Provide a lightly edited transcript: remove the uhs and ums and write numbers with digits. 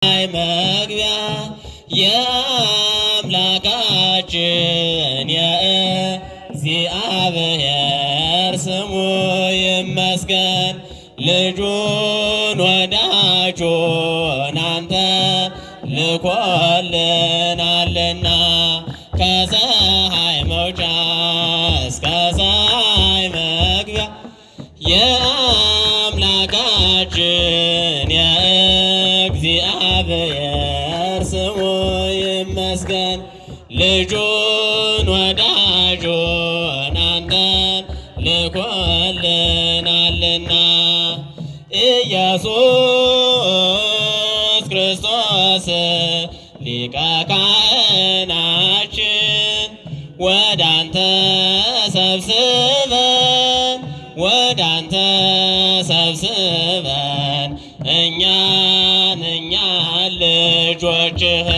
መግቢያ የአምላካችን የእግዚአብሔር ስሙ ይመስገን። ልጁን ወዳጁን አንተ ልኮልናልና ከፀሐይ መውጫ እስከ ፀሐይ መግቢያ የአምላካችን የእግዚአብሔር ስሙ ይመስገን። ልጁን ወዳጁን አንተን ልኮልናልና ኢየሱስ ክርስቶስ ሊቀ ካህናችን ወዳንተ ሰብስበን እኛን ልጆችህ